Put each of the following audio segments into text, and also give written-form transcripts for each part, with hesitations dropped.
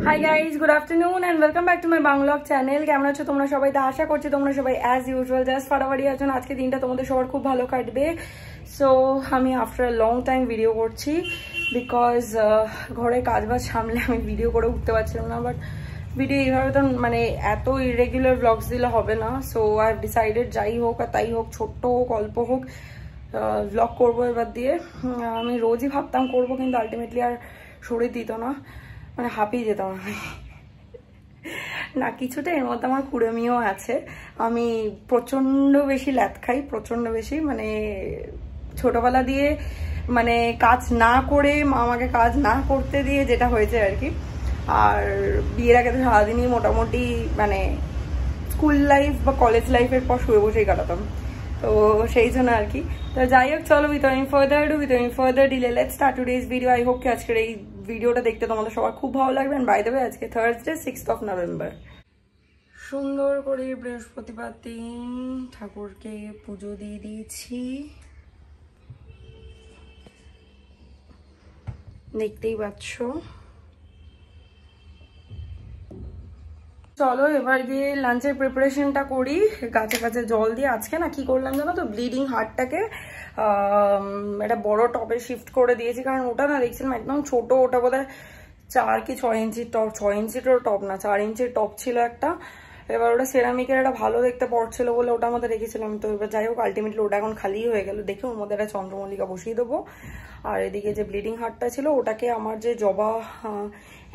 High guys, good afternoon and welcome back to my vlog channel. কেমন আছো তোমরা সবাই? তো আশা করছি তোমরা সবাই অ্যাজ ইউজুয়াল জাস্ট ফাটাফাটি আছো। আজকে দিনটা তোমাদের সবার খুব ভালো কাটবে। সো আমি আফটার লং টাইম ভিডিও করছি বিকজ ঘরে কাজ বাজ সামলে আমি ভিডিও করে উঠতে পারছিলাম না। বাট ভিডিও এইভাবে তো মানে এত ইরেগুলার ব্লগস দিলে হবে না। সো আই হ্যাভ ডিসাইডেড যাই হোক আর তাই হোক, ছোট্ট হোক অল্প হোক, ব্লগ করবো এবার দিয়ে। আমি রোজই ভাবতাম করবো, কিন্তু আলটিমেটলি আর শরীর দিত না, মানে হাঁপিয়ে যেতাম আমি না। কিছুটা এর মধ্যে আমার কুড়েমিও আছে। আমি প্রচন্ড বেশি ল্যাদ খাই, প্রচন্ড বেশি, মানে ছোটবেলা দিয়ে মানে কাজ না করে মা আমাকে কাজ না করতে দিয়ে যেটা হয়েছে আর কি। আর বিয়ের আগে তো সারাদিনই মোটামুটি মানে স্কুল লাইফ বা কলেজ লাইফের পর শুয়ে বসেই কাটাতাম, তো সেই জন্য আর কি। তো যাই হোক, চলো without further delay let's start today's video. I hope কি আজকের এই ভিডিওটা দেখতে তোমাদের সবার খুব ভালো লাগবে। বাই দ্য ওয়ে, আজকে থার্সডে 6th of November। সুন্দর করে বৃহস্পতিবার দিন ঠাকুরকে পুজো দিয়ে দিয়েছি, দেখতেই পাচ্ছ। চলো এবার গিয়ে লাঞ্চের প্রিপারেশনটা করি, গাছে গাছে জল দিয়ে। আজকে না কি করলাম জানো তো, ব্লিডিং হার্টটাকে একটা বড় টপে শিফট করে দিয়েছি। কারণ ওটা না দেখছিলাম একদম ছোট, ওটা বোধহয় 4 কি 6 ইঞ্চির টপ, 6 ইঞ্চিরও টপ না, 4 ইঞ্চির টপ ছিল একটা। এবার ওটা সেরামিকের একটা ভালো দেখতে পড়ছিল বলে ওটার মধ্যে রেখেছিলাম। তো এবার যাই হোক, আলটিমেটলি ওটা এখন খালি হয়ে গেল। দেখে ওর মধ্যে একটা চন্দ্রমল্লিকা বসিয়ে দেবো। আর এদিকে যে ব্লিডিং হার্টটা ছিল ওটাকে আমার যে জবা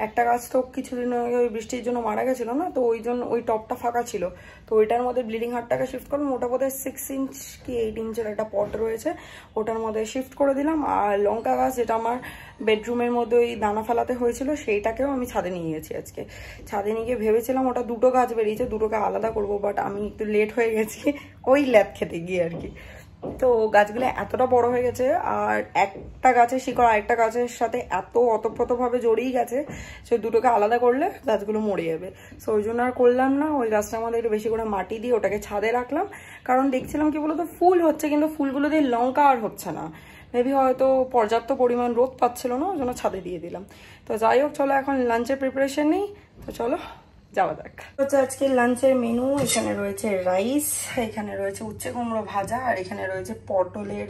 একটা গাছ তো কিছুদিন আগে ওই বৃষ্টির জন্য মারা গেছিল না, তো ওই জন্য ওই টপটা ফাঁকা ছিল, তো ওইটার মধ্যে ব্লিডিং হার্টটাকে শিফট করলাম। ওটা বোধহয় 6 ইঞ্চ কি 8 ইঞ্চের একটা পট রয়েছে, ওটার মধ্যে শিফট করে দিলাম। আর লঙ্কা গাছ যেটা আমার বেডরুমের মধ্যে ওই দানা ফেলাতে হয়েছিল, সেইটাকেও আমি ছাদে নিয়ে গেছি আজকে। ছাদে নিয়ে গিয়ে ভেবেছিলাম ওটা দুটো গাছ বেরিয়েছে, দুটোকে আলাদা করবো, বাট আমি একটু লেট হয়ে গেছি ওই ল্যাদ খেতে গিয়ে আর কি। তো গাছগুলো এতটা বড় হয়ে গেছে, আর একটা গাছের শিকড় আরেকটা গাছের সাথে এত অতপ্রতভাবে জড়িয়ে গেছে, সে দুটোকে আলাদা করলে গাছগুলো মরে যাবে। সো ওই জন্য আর করলাম না। ওই গাছটার মধ্যে একটু বেশি করে মাটি দিয়ে ওটাকে ছাদে রাখলাম। কারণ দেখছিলাম কি বলতো, ফুল হচ্ছে কিন্তু ফুলগুলো দিয়ে লঙ্কা আর হচ্ছে না। মেবি হয়তো পর্যাপ্ত পরিমাণ রোদ পাচ্ছিল না, ওই জন্য ছাদে দিয়ে দিলাম। তো যাই হোক, চলো এখন লাঞ্চের প্রিপারেশন নেই। তো চলো যাওয়া যাক। হচ্ছে আজকে লাঞ্চের মেনু, এখানে রয়েছে রাইস, এখানে রয়েছে উচ্ছে কুমড়ো ভাজা, আর এখানে রয়েছে পটলের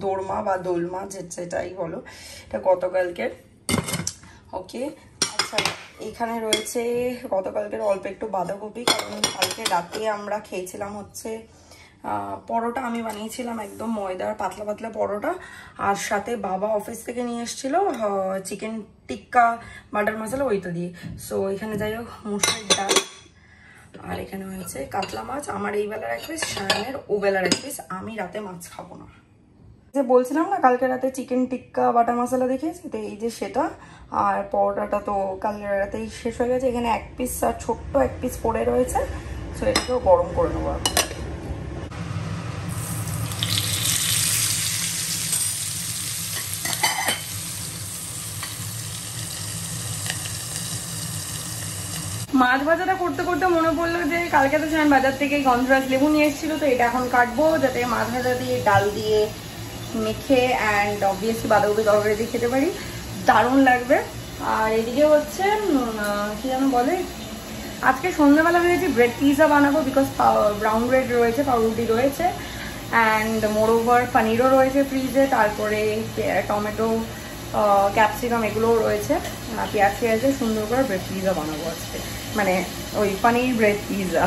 দোরমা বা দোলমা যেটাই বলো, এটা গতকালকের। ওকে, আচ্ছা এখানে রয়েছে গতকালকের অল্প একটু বাঁধাকপি, কারণ কালকে রাতে আমরা খেয়েছিলাম হচ্ছে পরোটা। আমি বানিয়েছিলাম একদম ময়দার পাতলা পাতলা পরোটা, আর সাথে বাবা অফিস থেকে নিয়ে এসেছিল চিকেন টিক্কা বাটার মশলা, ওইটা দিয়ে। সো এখানে যাই হোক মুসুর ডাল, আর এখানে হয়েছে কাতলা মাছ। আমার এই বেলার এক পিস, সায়নের ও বেলার এক পিস। আমি রাতে মাছ খাবো না। যে বলছিলাম না কালকে রাতে চিকেন টিক্কা বাটার মশলা দেখিয়েছি, তো এই যে সেটা। আর পরোটাটা তো কালকে রাতেই শেষ হয়ে গেছে। এখানে এক পিস আর ছোট্ট এক পিস পড়ে রয়েছে, সো এটাকেও গরম করে নেবো। মাছ ভাজাটা করতে করতে মনে পড়লো যে কালকে তো আমি বাজার থেকে গন্ধরাজ লেবু নিয়ে এসেছিল, তো এটা এখন কাটবো যাতে মাছ ভাজা দিয়ে ডাল দিয়ে মেখে অ্যান্ড অবভিয়াসলি বাঁধাকপি তরকারি দিয়ে খেতে পারি, দারুণ লাগবে। আর এদিকে হচ্ছে কি যেন বলে, আজকে সন্ধ্যাবেলা ভেবেছি ব্রেড পিৎজা বানাবো, বিকজ ব্রাউন ব্রেড রয়েছে, পাউরুটি রয়েছে, অ্যান্ড মোরওভার পনিরও রয়েছে ফ্রিজে, তারপরে টমেটো ক্যাপসিকাম এগুলোও রয়েছে, পেঁয়াজ পেঁয়াজে সুন্দর করে ব্রেড পিৎজা বানাবো আজকে, মানে ওই পনির ব্রেড পিৎজা।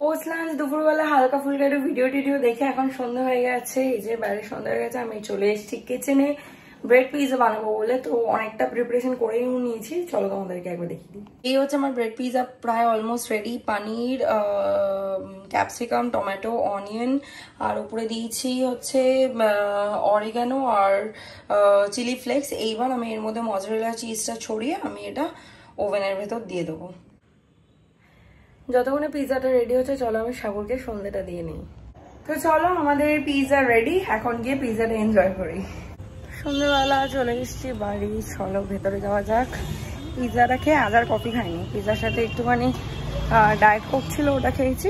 পোস্ট লাঞ্চ দুপুরবেলা হালকা ফুলকা একটু ভিডিও টিডিও দেখে এখন সন্ধ্যা হয়ে গেছে। এই যে বাইরে সন্ধ্যা হয়ে গেছে, আমি চলে এসেছি কিচেনে ব্রেড পিৎজা বানাবো বলে। তো অনেকটা প্রিপারেশন করেই নিয়েছি, চলো তোমাদেরকে একবার দেখিয়ে দিই। এই হচ্ছে আমার ব্রেড পিৎজা প্রায় অলমোস্ট রেডি। পানির, ক্যাপসিকাম, টমেটো, অনিয়ন, আর উপরে দিয়েছি হচ্ছে অরিগানো আর চিলি ফ্লেক্স। এইবার আমি এর মধ্যে মজরেলা চিজটা ছড়িয়ে আমি এটা ওভেনের ভেতর দিয়ে দেবো। যতক্ষণে পিৎজাটা রেডি হচ্ছে, চলো আমি সাগরকে সন্ধ্যেটা দিয়ে নিই। তো চলো আমাদের পিৎজা রেডি, এখন গিয়ে পিৎজাটা এনজয় করি। সন্ধ্যেবেলা চলে এসেছি বাড়ি, চলো ভেতরে যাওয়া যাক। পিৎজাটা খেয়ে আজ আর কফি খাইনি, পিৎজার সাথে একটুখানি ডায়েট কোক ছিল, ওটা খেয়েছি।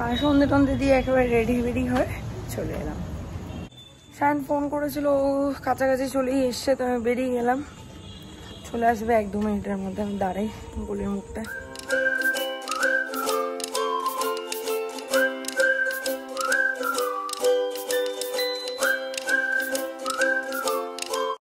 আর সন্ধ্যে টন্ধে দিয়ে একেবারে রেডি হয়ে চলে এলাম। শায়ন ফোন করেছিল, ও কাছাকাছি চলেই এসছে, তো আমি বেরিয়ে গেলাম। চলে আসবে 1-2 মিনিটের মধ্যে। আমি দাঁড়াই বলির মুখটা।